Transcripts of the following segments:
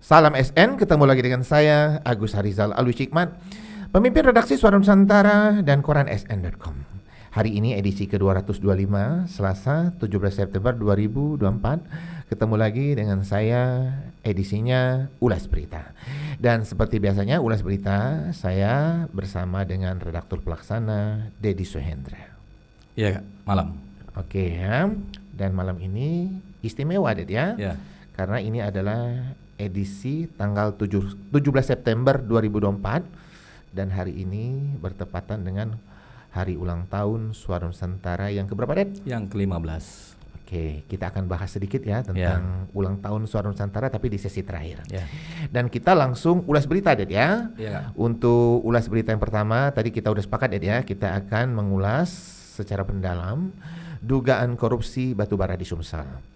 Salam SN, ketemu lagi dengan saya Agus Harizal Alwi Hikmat, pemimpin redaksi Suara Nusantara dan koran sn.com. Hari ini edisi ke-225, Selasa 17 September 2024. Ketemu lagi dengan saya, edisinya Ulas Berita. Dan seperti biasanya Ulas Berita, saya bersama dengan redaktur pelaksana Dedi Suhendra. Iya, malam. Oke ya, dan malam ini istimewa Ded ya. Ya. Karena ini adalah edisi tanggal 17 September 2024 dan hari ini bertepatan dengan hari ulang tahun Suara Nusantara yang keberapa, Ded? Yang ke-15. Oke, kita akan bahas sedikit ya tentang ulang tahun Suara Nusantara tapi di sesi terakhir. Ya. Dan kita langsung ulas berita, Ded ya. Ya. Untuk ulas berita yang pertama, tadi kita udah sepakat, Ded ya, kita akan mengulas secara mendalam dugaan korupsi batubara di Sumsel.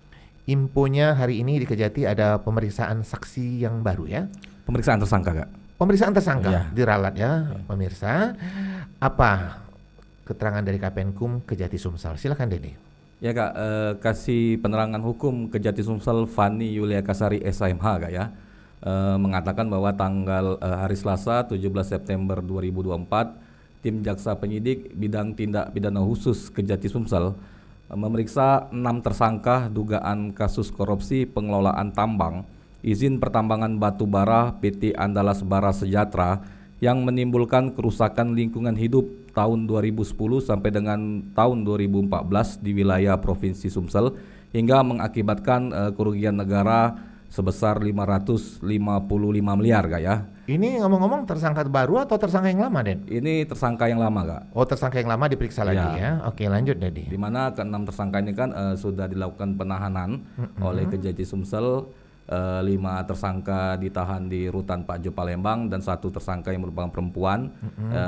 Infonya hari ini di Kejati ada pemeriksaan saksi yang baru ya. Pemeriksaan tersangka, Kak. Pemeriksaan tersangka Ya. diralat ya, pemirsa. Apa keterangan dari Kapenkum Kejati Sumsel? Silakan Dede. Ya, Kak, kasih penerangan hukum Kejati Sumsel Fani Yulia Kasari SMH, Kak ya. Mengatakan bahwa tanggal hari Selasa 17 September 2024 tim jaksa penyidik bidang tindak pidana khusus Kejati Sumsel memeriksa 6 tersangka dugaan kasus korupsi pengelolaan tambang, izin pertambangan batu bara PT Andalas Bara Sejahtera yang menimbulkan kerusakan lingkungan hidup tahun 2010 sampai dengan tahun 2014 di wilayah Provinsi Sumsel hingga mengakibatkan kerugian negara sebesar 555 miliar, Kak ya. Ini ngomong-ngomong tersangka baru atau tersangka yang lama, Den? Ini tersangka yang lama, Kak. Oh, tersangka yang lama diperiksa lagi ya. Oke, lanjut Dede. Di mana ke-6 tersangka ini kan sudah dilakukan penahanan oleh Kejati Sumsel. 5 tersangka ditahan di Rutan Pak Jo Palembang dan 1 tersangka yang merupakan perempuan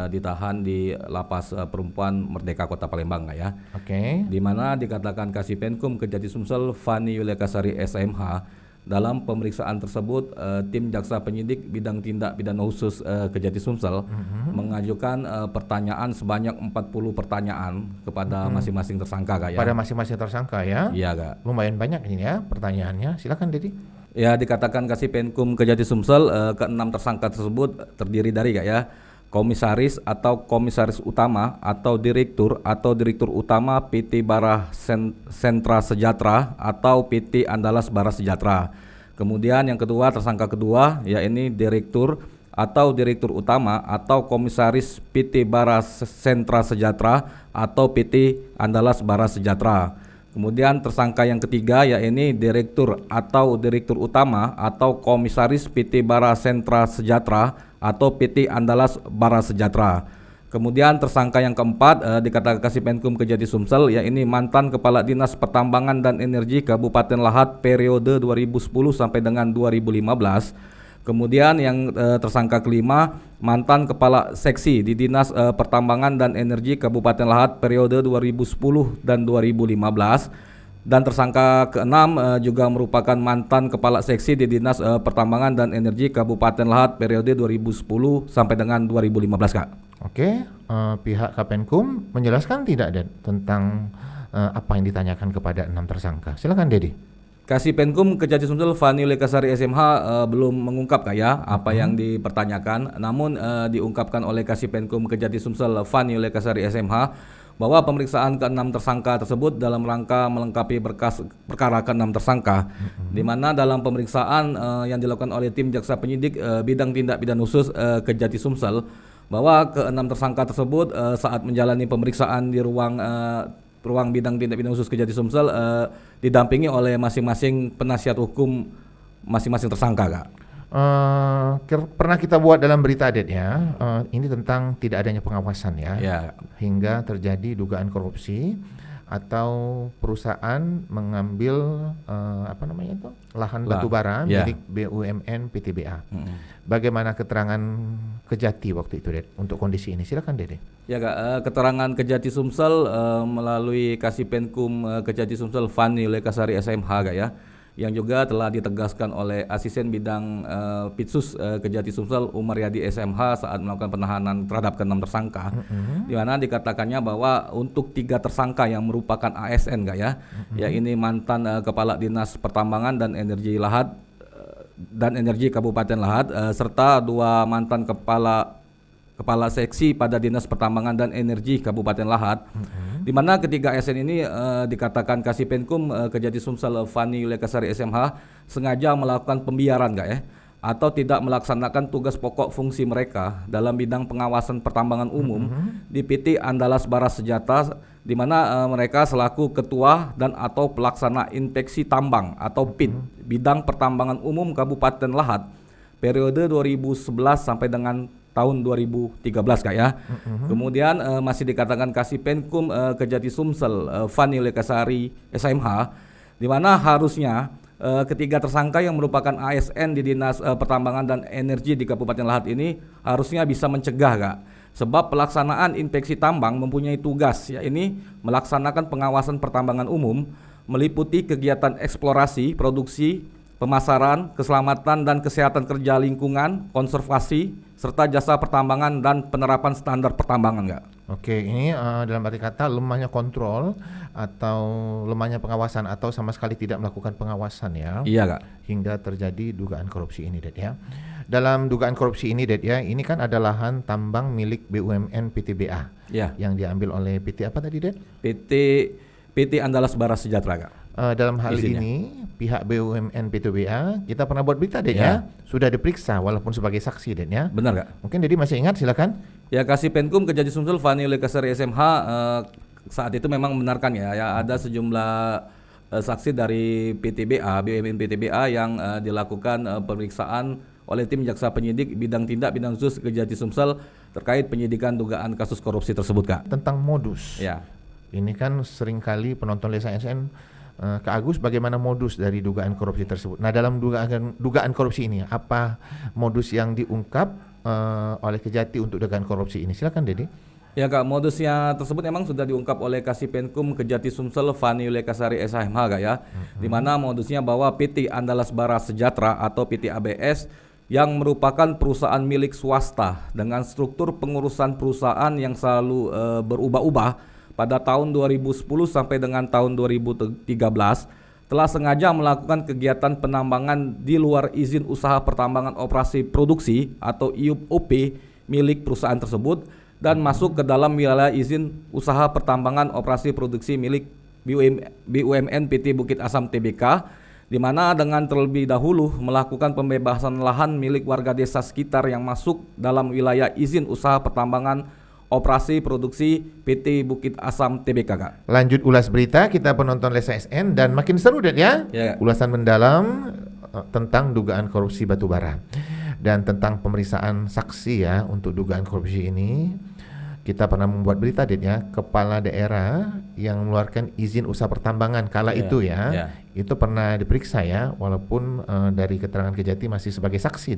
ditahan di Lapas Perempuan Merdeka Kota Palembang, Kak ya. Oke. Di mana dikatakan Kasih Penkum Kejati Sumsel Fani Yulia Kasari SMH. Dalam pemeriksaan tersebut, tim jaksa penyidik bidang tindak pidana khusus Kejati Sumsel mengajukan pertanyaan sebanyak 40 pertanyaan kepada masing-masing tersangka, Kak ya. Pada masing-masing tersangka ya. Iya, Kak. Lumayan banyak ini ya pertanyaannya. Silakan Dedi. Ya, dikatakan Kasih Penkum Kejati Sumsel ke-6 tersangka tersebut terdiri dari, Kak ya, komisaris atau komisaris utama atau direktur utama PT Bara Sentra Sejahtera atau PT Andalas Bara Sejahtera. Kemudian yang kedua, tersangka kedua yakni direktur utama atau komisaris PT Bara Sentra Sejahtera atau PT Andalas Bara Sejahtera. Kemudian tersangka yang ketiga yakni direktur utama atau komisaris PT Bara Sentra Sejahtera atau PT Andalas Bara Sejahtera. Kemudian tersangka yang keempat dikatakan Kasih Penkum Kejati Sumsel yakni mantan Kepala Dinas Pertambangan dan Energi Kabupaten Lahat periode 2010 sampai dengan 2015. Kemudian yang tersangka kelima mantan Kepala Seksi di Dinas Pertambangan dan Energi Kabupaten Lahat periode 2010 dan 2015. Dan tersangka keenam juga merupakan mantan Kepala Seksi di Dinas Pertambangan dan Energi Kabupaten Lahat periode 2010 sampai dengan 2015, Kak. Oke, pihak Kapenkum menjelaskan tidak, Den, tentang apa yang ditanyakan kepada 6 tersangka. Silakan Dedi. Kasih Penkum Kejati Sumsel Fani Yulia Kasari SMH belum mengungkap, Kak ya, apa yang dipertanyakan. Namun diungkapkan oleh Kasih Penkum Kejati Sumsel Fani Yulia Kasari SMH bahwa pemeriksaan ke-6 tersangka tersebut dalam rangka melengkapi berkas perkara ke-6 tersangka, di mana dalam pemeriksaan yang dilakukan oleh tim jaksa penyidik bidang tindak pidana khusus Kejati Sumsel, bahwa ke-6 tersangka tersebut saat menjalani pemeriksaan di ruang bidang tindak pidana khusus Kejati Sumsel didampingi oleh masing-masing penasihat hukum masing-masing tersangka, Kak. Pernah kita buat dalam berita, Ded ya, ini tentang tidak adanya pengawasan ya, hingga terjadi dugaan korupsi atau perusahaan mengambil lahan batubara milik BUMN PTBA. Bagaimana keterangan Kejati waktu itu, Ded, untuk kondisi ini? Silakan Dede. Ya, Kak, keterangan Kejati Sumsel melalui Kasih Penkum Kejati Sumsel Fani Yulia Kasari SMH, Kak ya, yang juga telah ditegaskan oleh Asisten Bidang Pitsus Kejati Sumsel Umar Yadi SMH saat melakukan penahanan terhadap ke-6 tersangka, di mana dikatakannya bahwa untuk 3 tersangka yang merupakan ASN, Kak ya, ya ini mantan Kepala Dinas Pertambangan dan Energi Lahat dan Energi Kabupaten Lahat serta 2 mantan kepala seksi pada Dinas Pertambangan dan Energi Kabupaten Lahat, di mana ketiga ASN ini dikatakan Kasih Penkum Kejati Sumsel Fani Yulekasari SMH sengaja melakukan pembiaran atau tidak melaksanakan tugas pokok fungsi mereka dalam bidang pengawasan pertambangan umum di PT Andalas Bara Sejahtera, di mana mereka selaku ketua dan atau pelaksana inspeksi tambang atau PIT bidang pertambangan umum Kabupaten Lahat periode 2011 sampai dengan tahun 2013 Kemudian masih dikatakan Kasih Penkum Kejati Sumsel Fani Yulekasari SMH, di mana harusnya ketiga tersangka yang merupakan ASN di Dinas Pertambangan dan Energi di Kabupaten Lahat ini harusnya bisa mencegah sebab pelaksanaan inspeksi tambang mempunyai tugas ini melaksanakan pengawasan pertambangan umum meliputi kegiatan eksplorasi, produksi, pemasaran, keselamatan dan kesehatan kerja lingkungan, konservasi, serta jasa pertambangan dan penerapan standar pertambangan Oke, ini dalam arti kata lemahnya kontrol atau lemahnya pengawasan atau sama sekali tidak melakukan pengawasan Iya hingga terjadi dugaan korupsi ini Dalam dugaan korupsi ini ini kan ada lahan tambang milik BUMN PTBA yang diambil oleh PT apa tadi PT Andalas Bara Sejahtera dalam hal ini pihak BUMN PTBA kita pernah buat berita sudah diperiksa walaupun sebagai saksi Benar Mungkin Dedi masih ingat, silakan. Ya, Kasih Penkum Kejati Sumsel Fani Yulekasari SMH saat itu memang membenarkan ada sejumlah saksi dari PTBA, BUMN PTBA yang dilakukan pemeriksaan oleh tim jaksa penyidik bidang tindak bidang khusus Kejati Sumsel terkait penyidikan dugaan kasus korupsi tersebut Tentang modus. Ini kan seringkali penonton Lesa SN Kak Agus, bagaimana modus dari dugaan korupsi tersebut? Nah, dalam dugaan korupsi ini apa modus yang diungkap oleh Kejati untuk dugaan korupsi ini? Silakan Dedi. Ya Kak, modusnya tersebut memang sudah diungkap oleh Kasih Penkum Kejati Sumsel Fani Yulekasari SMH di mana modusnya bahwa PT Andalas Bara Sejahtera atau PT ABS yang merupakan perusahaan milik swasta dengan struktur pengurusan perusahaan yang selalu berubah-ubah pada tahun 2010 sampai dengan tahun 2013 telah sengaja melakukan kegiatan penambangan di luar izin usaha pertambangan operasi produksi atau IUP milik perusahaan tersebut dan masuk ke dalam wilayah izin usaha pertambangan operasi produksi milik BUMN PT Bukit Asam Tbk, di mana dengan terlebih dahulu melakukan pembebasan lahan milik warga desa sekitar yang masuk dalam wilayah izin usaha pertambangan operasi produksi PT Bukit Asam Tbk. Lanjut ulas berita kita penonton Lesa SN dan makin seru ulasan mendalam tentang dugaan korupsi batubara dan tentang pemeriksaan saksi untuk dugaan korupsi ini. Kita pernah membuat berita kepala daerah yang mengeluarkan izin usaha pertambangan kala itu itu pernah diperiksa walaupun dari keterangan Kejati masih sebagai saksi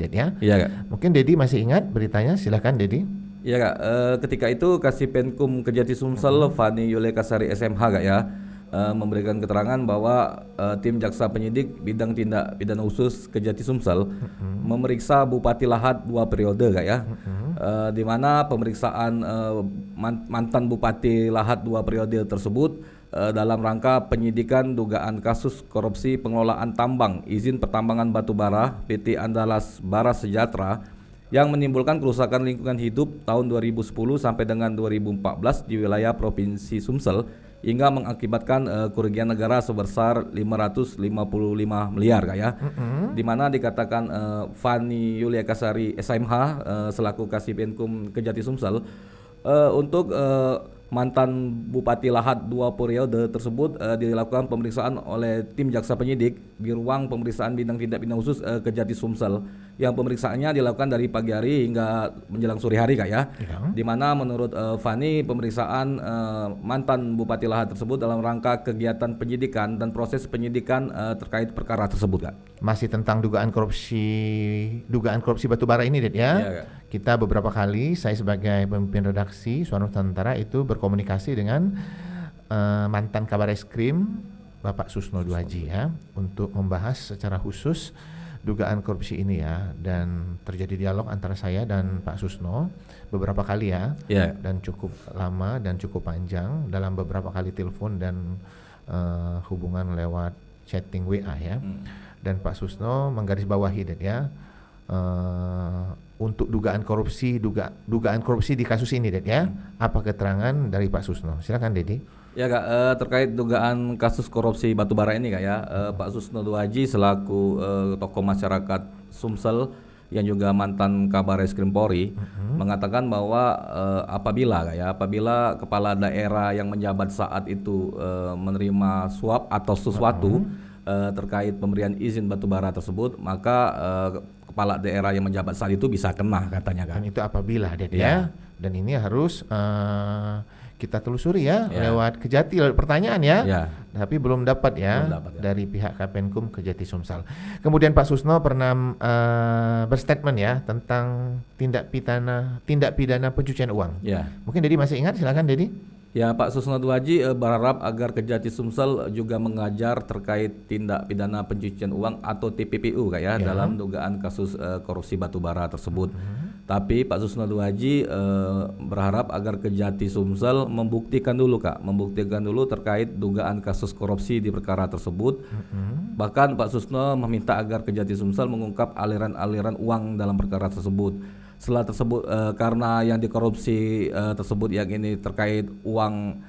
Mungkin Dedi masih ingat beritanya, silakan Dedi. Iya Kak, ketika itu Kasih Penkum Kejati Sumsel Fani Yulekasari SMH memberikan keterangan bahwa tim jaksa penyidik bidang tindak pidana khusus Kejati Sumsel memeriksa Bupati Lahat 2 periode di mana pemeriksaan mantan Bupati Lahat 2 periode tersebut dalam rangka penyidikan dugaan kasus korupsi pengelolaan tambang izin pertambangan batubara PT Andalas Bara Sejahtera yang menimbulkan kerusakan lingkungan hidup tahun 2010 sampai dengan 2014 di wilayah Provinsi Sumsel hingga mengakibatkan kerugian negara sebesar 555 miliar di mana dikatakan Fani Yulekasari SMH selaku Kasih Penkum Kejati Sumsel untuk mantan Bupati Lahat 2 periode tersebut dilakukan pemeriksaan oleh tim jaksa penyidik di ruang pemeriksaan bidang tindak pidana khusus Kejati Sumsel yang pemeriksaannya dilakukan dari pagi hari hingga menjelang sore hari di mana menurut Fani pemeriksaan mantan Bupati Lahat tersebut dalam rangka kegiatan penyidikan dan proses penyidikan terkait perkara tersebut Masih tentang dugaan korupsi batubara ini kita beberapa kali saya sebagai pemimpin redaksi Suara Nusantara itu berkomunikasi dengan mantan Kabar Eskrim Bapak Susno Duaji untuk membahas secara khusus dugaan korupsi ini dan terjadi dialog antara saya dan Pak Susno beberapa kali dan cukup lama dan cukup panjang dalam beberapa kali telepon dan hubungan lewat chatting WA dan Pak Susno menggarisbawahi Det ya untuk dugaan korupsi di kasus ini Det ya. Apa keterangan dari Pak Susno? Silakan Dedi. Ya Kak, terkait dugaan kasus korupsi batubara ini Kak ya, Pak Susno Duaji selaku tokoh masyarakat Sumsel yang juga mantan Kabar Reskrim Polri mengatakan bahwa apabila kepala daerah yang menjabat saat itu menerima suap atau sesuatu terkait pemberian izin batubara tersebut, maka kepala daerah yang menjabat saat itu bisa kena katanya kan. Dan itu apabila Det ya. Dan ini harus kita telusuri ya, lewat Kejati, lewat pertanyaan ya. Tapi belum dapat ya, dari pihak Kapenkum Kejati Sumsel. Kemudian Pak Susno pernah berstatement ya tentang tindak pidana pencucian uang. Mungkin Dedi masih ingat, silakan Dedi. Ya, Pak Susno Duaji berharap agar Kejati Sumsel juga mengajar terkait tindak pidana pencucian uang atau TPPU Kak ya, dalam dugaan kasus korupsi batubara tersebut. Tapi Pak Susno Duaji berharap agar Kejati Sumsel membuktikan dulu terkait dugaan kasus korupsi di perkara tersebut. Bahkan Pak Susno meminta agar Kejati Sumsel mengungkap aliran-aliran uang dalam perkara tersebut. Setelah tersebut karena yang dikorupsi tersebut yang ini terkait uang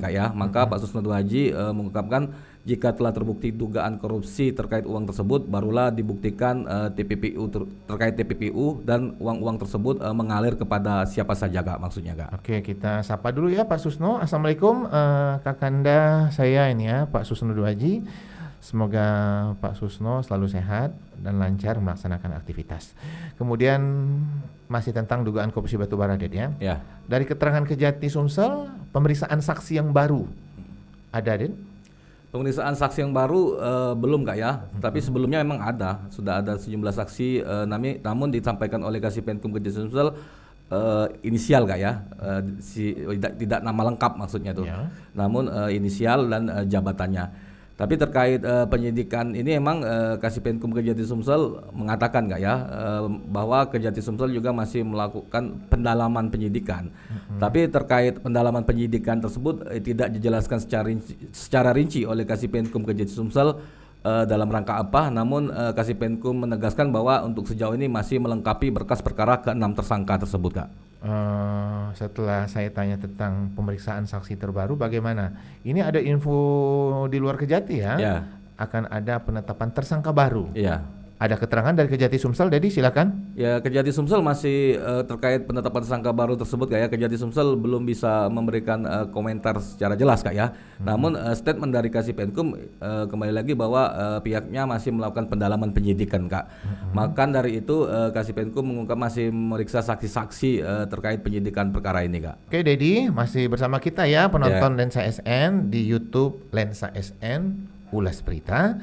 Kak ya, maka Pak Susno Duaji mengungkapkan jika telah terbukti dugaan korupsi terkait uang tersebut, barulah dibuktikan terkait TPPU dan uang-uang tersebut mengalir kepada siapa saja Kak, maksudnya Kak. Oke, kita sapa dulu ya Pak Susno. Assalamualaikum Kakanda saya ini ya, Pak Susno Duaji. Semoga Pak Susno selalu sehat dan lancar melaksanakan aktivitas. Kemudian masih tentang dugaan korupsi batubara Det ya. Dari keterangan Kejati Sumsel, pemeriksaan saksi yang baru ada Det? Pemeriksaan saksi yang baru belum Kak ya, tapi sebelumnya memang sudah ada sejumlah saksi, namun disampaikan oleh Kasipenkum Kejati Sumsel inisial Kak ya, tidak nama lengkap maksudnya tuh, namun inisial dan jabatannya. Tapi terkait penyidikan ini emang Kasipenkum Kejati Sumsel mengatakan Kak ya, bahwa Kejati Sumsel juga masih melakukan pendalaman penyidikan. Tapi terkait pendalaman penyidikan tersebut tidak dijelaskan secara rinci oleh Kasipenkum Kejati Sumsel dalam rangka apa. Namun Kasipenkum menegaskan bahwa untuk sejauh ini masih melengkapi berkas perkara ke-6 tersangka tersebut Kak. Setelah saya tanya tentang pemeriksaan saksi terbaru, bagaimana? Ini ada info di luar Kejati ya? Akan ada penetapan tersangka baru. Ada keterangan dari Kejati Sumsel, Dedi silakan. Ya, Kejati Sumsel masih terkait penetapan tersangka baru tersebut Kak ya. Kejati Sumsel belum bisa memberikan komentar secara jelas Kak ya. Namun statement dari Kasipenkum kembali lagi bahwa pihaknya masih melakukan pendalaman penyidikan Kak. Maka dari itu Kasipenkum mengungkap masih memeriksa saksi-saksi terkait penyidikan perkara ini Kak. Oke Dedi, masih bersama kita ya penonton Lensa SN di YouTube Lensa SN Ulas Berita.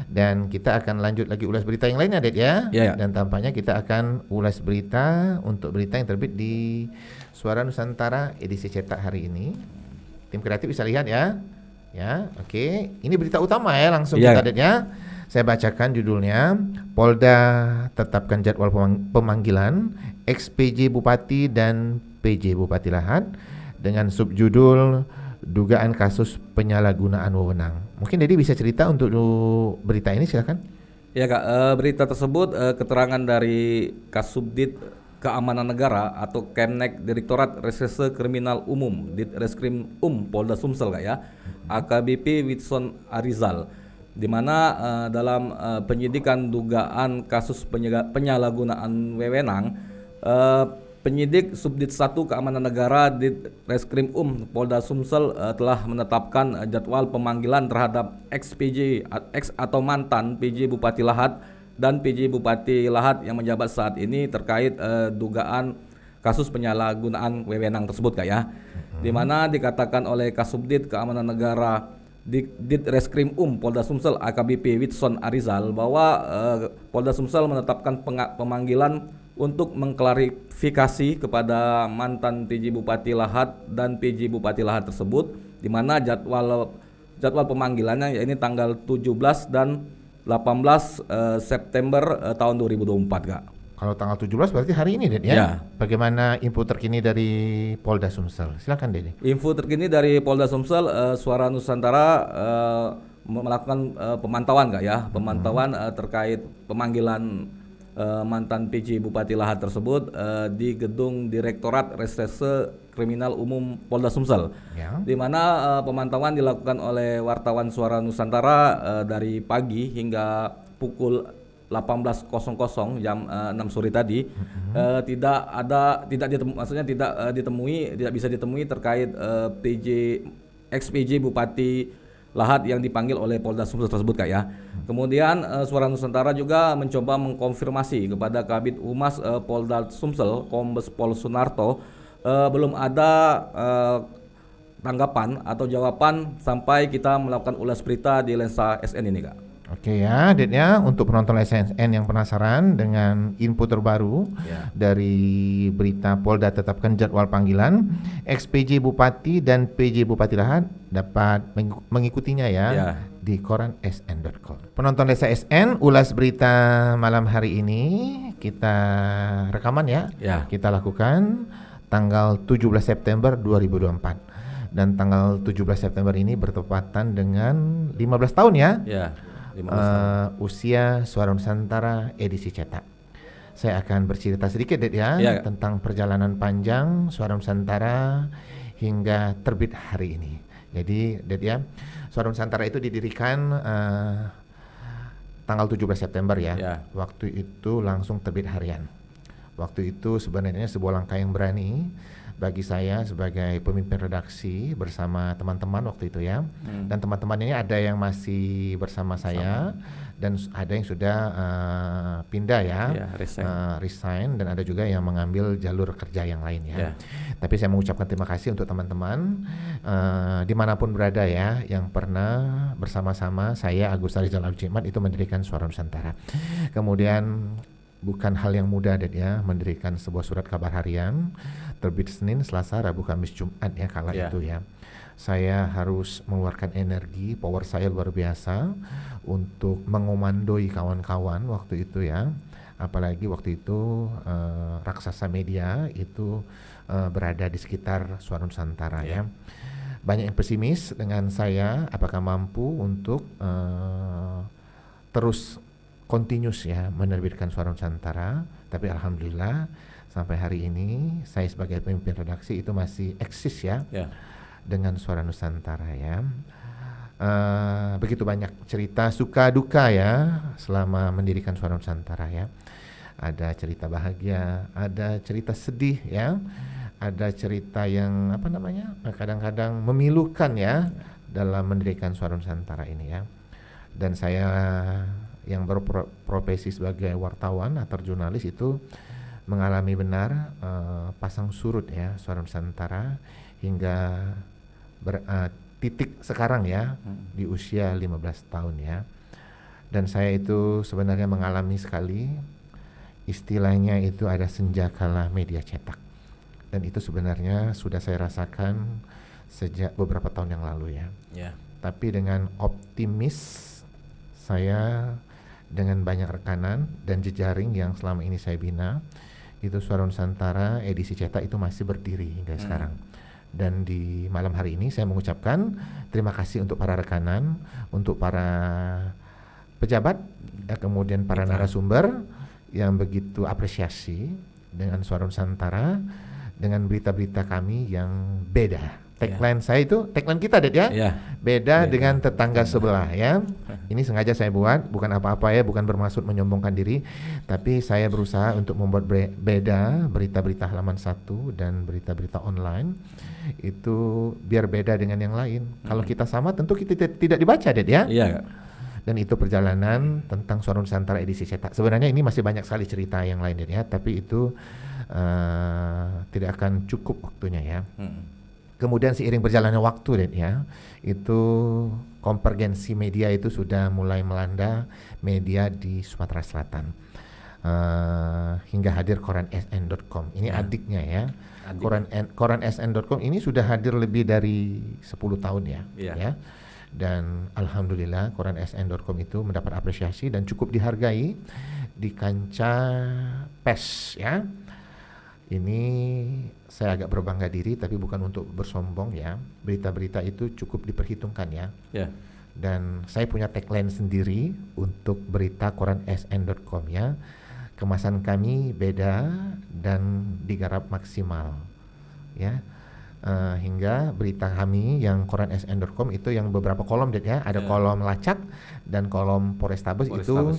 Dan kita akan lanjut lagi ulas berita yang lainnya Det ya. Dan tampaknya kita akan ulas berita untuk berita yang terbit di Suara Nusantara edisi cetak hari ini. Tim kreatif bisa lihat ya. Oke. Ini berita utama ya, langsung kita Det ya. Saya bacakan judulnya. Polda tetapkan jadwal pemanggilan ex-PJ Bupati dan PJ Bupati Lahad dengan subjudul dugaan kasus penyalahgunaan wewenang. Mungkin Dedi bisa cerita untuk berita ini, silakan. Ya Kak, berita tersebut keterangan dari Kasubdit Keamanan Negara atau Kemnek Direktorat Reserse Kriminal Umum Ditreskrim Polda Sumsel Kak ya, AKBP Witson Arizal, di mana dalam penyidikan dugaan kasus penyalahgunaan wewenang, penyidik Subdit 1 Keamanan Negara di Reskrim Polda Sumsel telah menetapkan jadwal pemanggilan terhadap ex atau mantan PJ Bupati Lahad dan PJ Bupati Lahad yang menjabat saat ini terkait dugaan kasus penyalahgunaan wewenang tersebut Kak ya. Di mana dikatakan oleh Kasubdit Keamanan Negara di Reskrim Polda Sumsel AKBP Witson Arizal bahwa Polda Sumsel menetapkan pemanggilan untuk mengklarifikasi kepada mantan PJ Bupati Lahad dan PJ Bupati Lahad tersebut, di mana jadwal pemanggilannya yaitu tanggal 17 dan 18 September tahun 2024 Kak. Kalau tanggal 17 berarti hari ini Det ya? Bagaimana info terkini dari Polda Sumsel? Silakan Dedi. Info terkini dari Polda Sumsel, Suara Nusantara melakukan pemantauan nggak ya, pemantauan terkait pemanggilan mantan PJ Bupati Lahad tersebut di gedung Direktorat Reserse Kriminal Umum Polda Sumsel, Ya. di mana pemantauan dilakukan oleh wartawan Suara Nusantara dari pagi hingga pukul 18.00 jam 6 sore tadi. Tidak bisa ditemui terkait ex PJ Bupati Lahad yang dipanggil oleh Polda Sumsel tersebut Kak ya. Kemudian Suara Nusantara juga mencoba mengkonfirmasi kepada Kabid Humas Polda Sumsel Kombes Pol Sunarto, belum ada tanggapan atau jawaban sampai kita melakukan ulas berita di Lensa SN ini Kak. Oke ya, Ded ya, untuk penonton SNN yang penasaran dengan info terbaru dari berita Polda tetapkan jadwal panggilan ex-PJ Bupati dan PJ Bupati Lahad dapat mengikutinya ya di koran sn.com. Penonton Desa SN, ulas berita malam hari ini kita rekaman ya. Kita lakukan tanggal 17 September 2024 dan tanggal 17 September ini bertepatan dengan 15 tahun ya. Usia Suara Nusantara edisi cetak. Saya akan bercerita sedikit Ded ya, tentang perjalanan panjang Suara Nusantara hingga terbit hari ini. Jadi Ded ya, Suara Nusantara itu didirikan tanggal 17 September ya. Waktu itu langsung terbit harian. Waktu itu sebenarnya sebuah langkah yang berani bagi saya sebagai pemimpin redaksi bersama teman-teman waktu itu ya. Dan teman-teman ini ada yang masih bersama saya dan ada yang sudah pindah ya, resign, dan ada juga yang mengambil jalur kerja yang lain ya. Tapi saya mengucapkan terima kasih untuk teman-teman dimanapun berada ya, yang pernah bersama-sama saya Agus Harizal Aluy Hikmat itu mendirikan Suara Nusantara. Kemudian bukan hal yang mudah Ded ya, mendirikan sebuah surat kabar harian terbit Senin, Selasa, Rabu, Kamis, Jumat ya kala itu ya. Saya harus mengeluarkan energi, power saya luar biasa untuk mengomandoi kawan-kawan waktu itu ya. Apalagi waktu itu raksasa media itu berada di sekitar Suara Nusantara ya. Banyak yang pesimis dengan saya apakah mampu untuk terus continuous ya menerbitkan Suara Nusantara, tapi alhamdulillah sampai hari ini saya sebagai pemimpin redaksi itu masih eksis ya dengan Suara Nusantara ya. Begitu banyak cerita suka duka ya selama mendirikan Suara Nusantara ya. Ada cerita bahagia, ada cerita sedih ya, ada cerita yang kadang-kadang memilukan ya dalam mendirikan Suara Nusantara ini ya. Dan saya yang berprofesi sebagai wartawan atau jurnalis itu mengalami benar pasang surut ya Suara Nusantara hingga titik sekarang ya di usia 15 tahun ya. Dan saya itu sebenarnya mengalami sekali istilahnya itu ada senjakala media cetak, dan itu sebenarnya sudah saya rasakan sejak beberapa tahun yang lalu ya. Tapi dengan optimis saya dengan banyak rekanan dan jejaring yang selama ini saya bina, itu Suara Nusantara edisi cetak itu masih berdiri hingga sekarang. Dan di malam hari ini saya mengucapkan terima kasih untuk para rekanan, untuk para pejabat, kemudian para narasumber yang begitu apresiasi dengan Suara Nusantara, dengan berita-berita kami yang beda. Tagline saya itu, tagline kita Ded ya, beda dengan tetangga sebelah ya. Ini sengaja saya buat, bukan apa-apa ya, bukan bermaksud menyombongkan diri, tapi saya berusaha untuk membuat beda berita-berita halaman 1 dan berita-berita online itu biar beda dengan yang lain. Kalau kita sama tentu kita tidak dibaca Ded ya. Dan itu perjalanan tentang Suara Nusantara edisi cetak. Sebenarnya ini masih banyak sekali cerita yang lain Ded ya, tapi itu tidak akan cukup waktunya ya. Kemudian seiring berjalannya waktu Ded ya, itu konvergensi media itu sudah mulai melanda media di Sumatera Selatan. Hingga hadir koran sn.com. Ini adiknya ya. Koran sn.com ini sudah hadir lebih dari 10 tahun ya. Dan alhamdulillah koran sn.com itu mendapat apresiasi dan cukup dihargai di kancah pers ya. Ini saya agak berbangga diri, tapi bukan untuk bersombong ya. Berita-berita itu cukup diperhitungkan ya. Dan saya punya tagline sendiri untuk berita koran sn.com ya. Kemasan kami beda dan digarap maksimal ya. Hingga berita kami yang koran sn.com itu yang beberapa kolom ya, ada kolom lacak dan kolom Polrestabes itu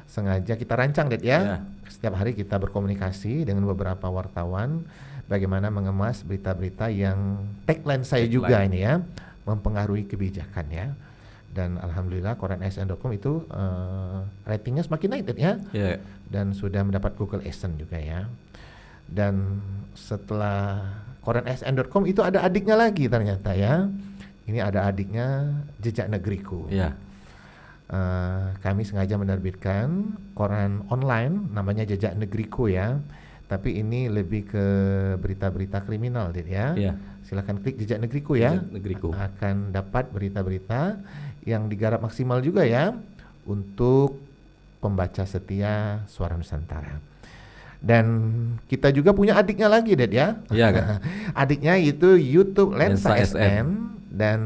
sengaja kita rancang ya. Setiap hari kita berkomunikasi dengan beberapa wartawan bagaimana mengemas berita-berita yang tagline saya juga ini ya, mempengaruhi kebijakan ya. Dan alhamdulillah koran sn.com itu ratingnya semakin naik ya. Dan sudah mendapat Google AdSense juga ya. Dan setelah koran sn.com itu ada adiknya lagi ternyata ya. Ini ada adiknya Jejak Negeriku. Kami sengaja menerbitkan koran online namanya Jejak Negeriku ya. Tapi ini lebih ke berita-berita kriminal ya. Silakan klik Jejak Negeriku ya. Negeriku. Akan dapat berita-berita yang digarap maksimal juga ya untuk pembaca setia Suara Nusantara. Dan kita juga punya adiknya lagi ya. Kan? Adiknya itu YouTube Lensa SN dan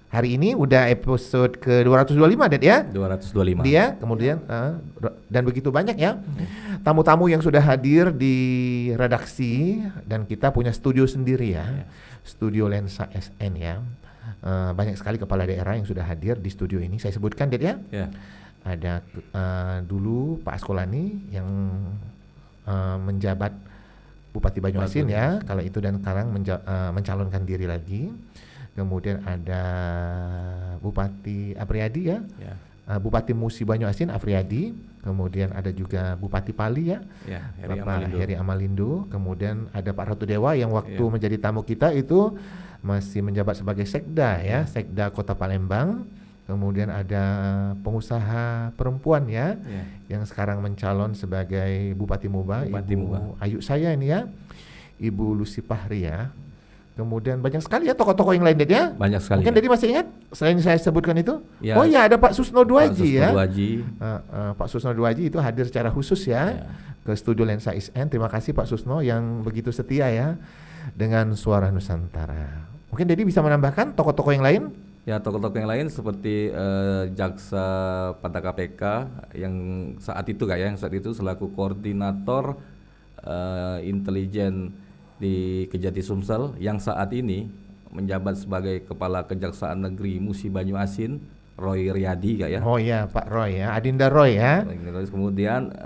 hari ini udah episode ke 225 ya. 225. Dia kemudian dan begitu banyak ya tamu-tamu yang sudah hadir di redaksi, dan kita punya studio sendiri ya. Studio Lensa SN ya. Banyak sekali kepala daerah yang sudah hadir di studio ini. Saya sebutkan ya. Ada dulu Pak Askolani yang menjabat Bupati Banyuasin ya kala itu, dan sekarang mencalonkan diri lagi. Kemudian ada Bupati Afriyadi ya. Bupati Musi Banyuasin Afriyadi. Kemudian ada juga Bupati Pali ya, Bapak Heri Amalindo. Kemudian ada Pak Ratu Dewa yang waktu menjadi tamu kita itu masih menjabat sebagai Sekda ya, Sekda Kota Palembang. Kemudian ada pengusaha perempuan ya, yang sekarang mencalon sebagai Bupati Muba, Ibu Ayu saya ini ya, Ibu Lucy Pahri ya. Kemudian banyak sekali ya tokoh-tokoh yang lain ya. Banyak sekali. Mungkin Dedi masih ingat selain saya sebutkan itu? Oh iya, ada Pak Susno Duaji ya. Pak Susno Duaji itu hadir secara khusus ya ke studio Lensa SN. Terima kasih Pak Susno yang begitu setia ya dengan Suara Nusantara. Mungkin Dedi bisa menambahkan tokoh-tokoh yang lain? Ya, tokoh-tokoh yang lain seperti Jaksa pada KPK yang saat itu yang saat itu selaku koordinator intelijen di Kejati Sumsel, yang saat ini menjabat sebagai Kepala Kejaksaan Negeri Musi Banyuasin, Roy Riyadi ya. Oh iya, Pak Roy ya, Adinda Roy ya. Kemudian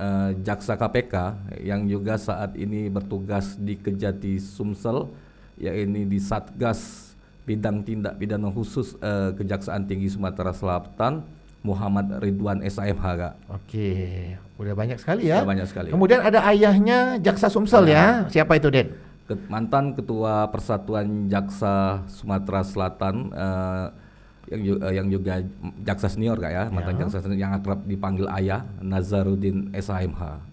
Jaksa KPK yang juga saat ini bertugas di Kejati Sumsel, yaitu di Satgas Bidang Tindak Pidana Khusus Kejaksaan Tinggi Sumatera Selatan, Muhammad Ridwan SAMH Kak. Oke, udah banyak sekali ya. Udah banyak sekali. Kemudian ada ayahnya Jaksa Sumsel ya. Siapa itu, Den? Mantan Ketua Persatuan Jaksa Sumatera Selatan yang juga jaksa senior Kak ya, mantan jaksa senior yang akrab dipanggil ayah, Nazaruddin SAMH.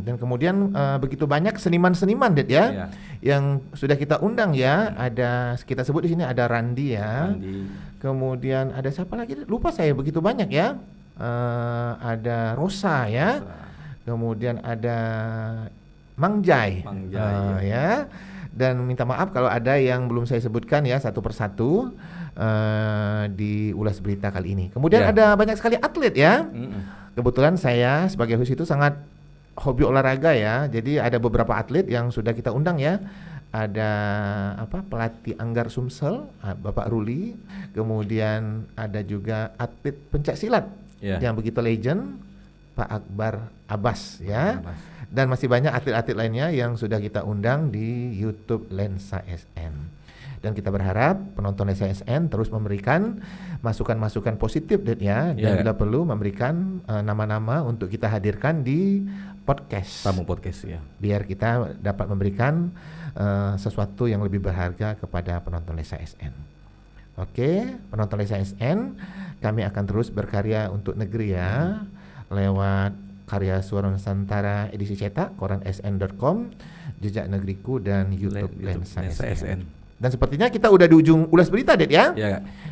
Dan kemudian begitu banyak seniman-seniman ya, yang sudah kita undang ya. Ada kita sebut di sini ada Randi ya. Kemudian ada siapa lagi? Lupa saya, begitu banyak ya. Ada Rosa ya. Kemudian ada Mangjai ya. Dan minta maaf kalau ada yang belum saya sebutkan ya satu persatu di ulas berita kali ini. Kemudian ada banyak sekali atlet ya. Kebetulan saya sebagai host itu sangat hobi olahraga ya. Jadi ada beberapa atlet yang sudah kita undang ya. Ada pelatih Anggar Sumsel, Bapak Ruli. Kemudian ada juga atlet pencak silat yang begitu legend, Pak Akbar Abbas ya. Dan masih banyak atlet-atlet lainnya yang sudah kita undang di YouTube Lensa SN. Dan kita berharap penonton Lensa SN terus memberikan masukan-masukan positif ya, dan bila perlu memberikan nama-nama untuk kita hadirkan di podcast. Tamu podcast ya. Biar kita dapat memberikan sesuatu yang lebih berharga kepada penonton Lensa SN. Oke, penonton Lensa SN, kami akan terus berkarya untuk negeri ya, lewat karya Suara Nusantara edisi cetak, koran sn.com, Jejak Negeriku, dan YouTube Lensa SN. Dan sepertinya kita udah di ujung ulas berita ya.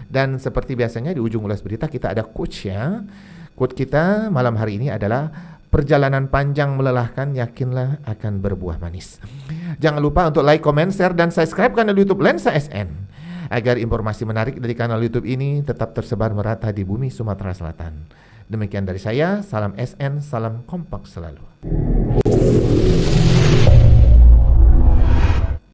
Dan seperti biasanya di ujung ulas berita kita ada quotes ya. Quote kita malam hari ini adalah perjalanan panjang melelahkan, yakinlah akan berbuah manis. Jangan lupa untuk like, comment, share, dan subscribe channel YouTube Lensa SN. agar informasi menarik dari kanal YouTube ini tetap tersebar merata di bumi Sumatera Selatan. Demikian dari saya, salam SN, salam kompak selalu.